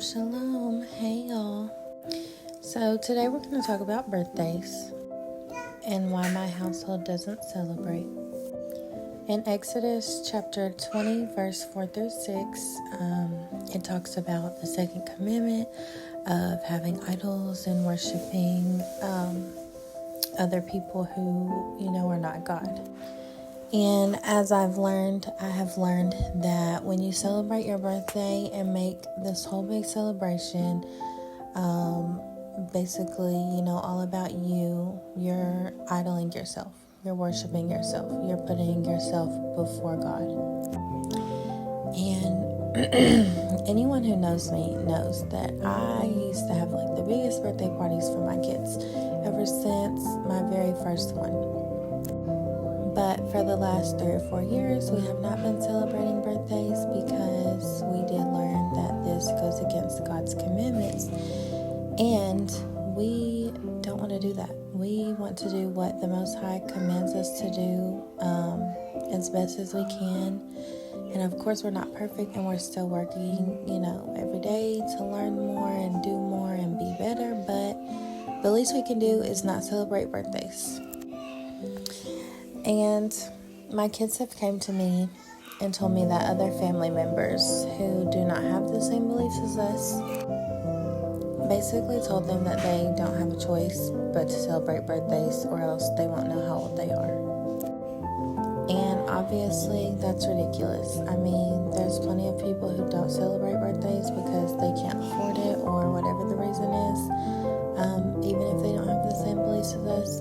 Shalom. Hey, y'all. So, today we're going to talk about birthdays and why my household doesn't celebrate. In Exodus chapter 20, verse 4 through 6, it talks about the second commandment of having idols and worshiping other people who, are not God. And as I have learned that when you celebrate your birthday and make this whole big celebration, basically, all about you, you're idling yourself, you're worshiping yourself, you're putting yourself before God. And anyone who knows me knows that I used to have the biggest birthday parties for my kids ever since my very first one. But for the last 3 or 4 years, we have not been celebrating birthdays because we did learn that this goes against God's commandments. And we don't want to do that. We want to do what the Most High commands us to do as best as we can. And of course, we're not perfect and we're still working, every day to learn more and do more and be better. But the least we can do is not celebrate birthdays. And my kids have came to me and told me that other family members who do not have the same beliefs as us basically told them that they don't have a choice but to celebrate birthdays or else they won't know how old they are. And obviously that's ridiculous. I mean, there's plenty of people who don't celebrate birthdays because they can't afford it or whatever the reason is, even if they don't have the same beliefs as us.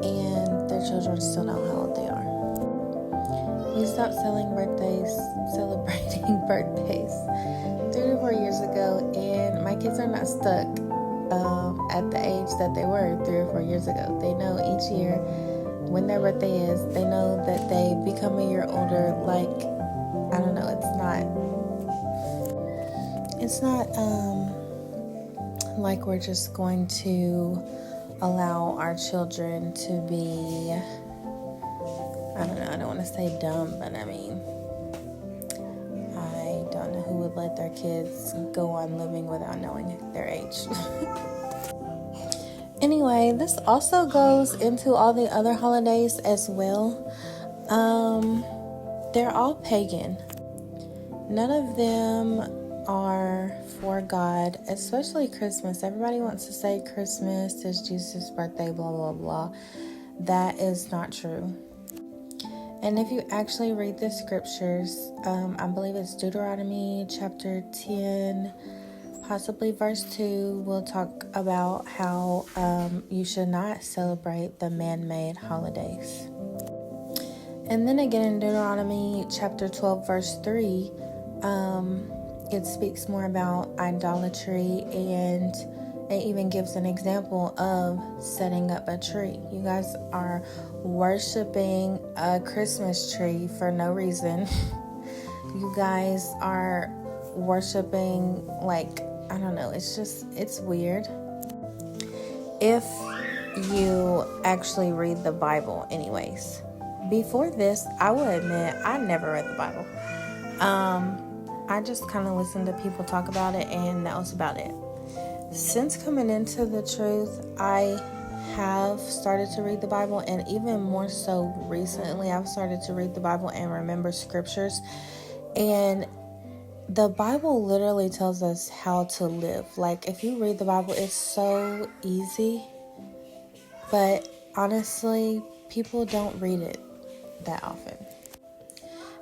And their children still know how old they are. We stopped celebrating birthdays 3 to 4 years ago, and my kids are not stuck at the age that they were 3 or 4 years ago. They know each year when their birthday is. They know that they become a year older. I don't know. It's not like we're just going to allow our children to be, I don't want to say dumb, but I don't know who would let their kids go on living without knowing their age. Anyway, this also goes into all the other holidays as well. They're all pagan. None of them are for God, especially Christmas. Everybody wants to say Christmas is Jesus' birthday, blah, blah, blah. That is not true. And if you actually read the scriptures, I believe it's Deuteronomy chapter 10, possibly verse 2, will talk about how you should not celebrate the man-made holidays. And then again in Deuteronomy chapter 12, verse 3, it speaks more about idolatry, and it even gives an example of setting up a tree. You guys are worshiping a Christmas tree for no reason. You guys are worshiping, I don't know, it's weird. If you actually read the Bible anyways. Before this, I will admit, I never read the Bible. I just kind of listened to people talk about it, and that was about it. Since coming into the truth, I have started to read the Bible, and even more so recently, I've started to read the Bible and remember scriptures. And the Bible literally tells us how to live. If you read the Bible, it's so easy. But honestly, people don't read it that often.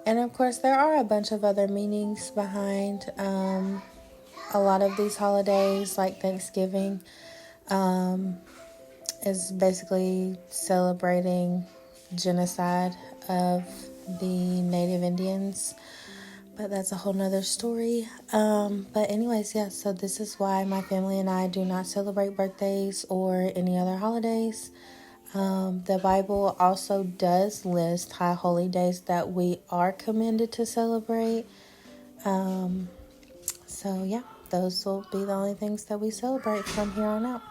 And of course, there are a bunch of other meanings behind a lot of these holidays, like Thanksgiving is basically celebrating genocide of the Native Indians. But that's a whole nother story. But anyways, yeah, so this is why my family and I do not celebrate birthdays or any other holidays. The Bible also does list high holy days that we are commanded to celebrate. So yeah, those will be the only things that we celebrate from here on out.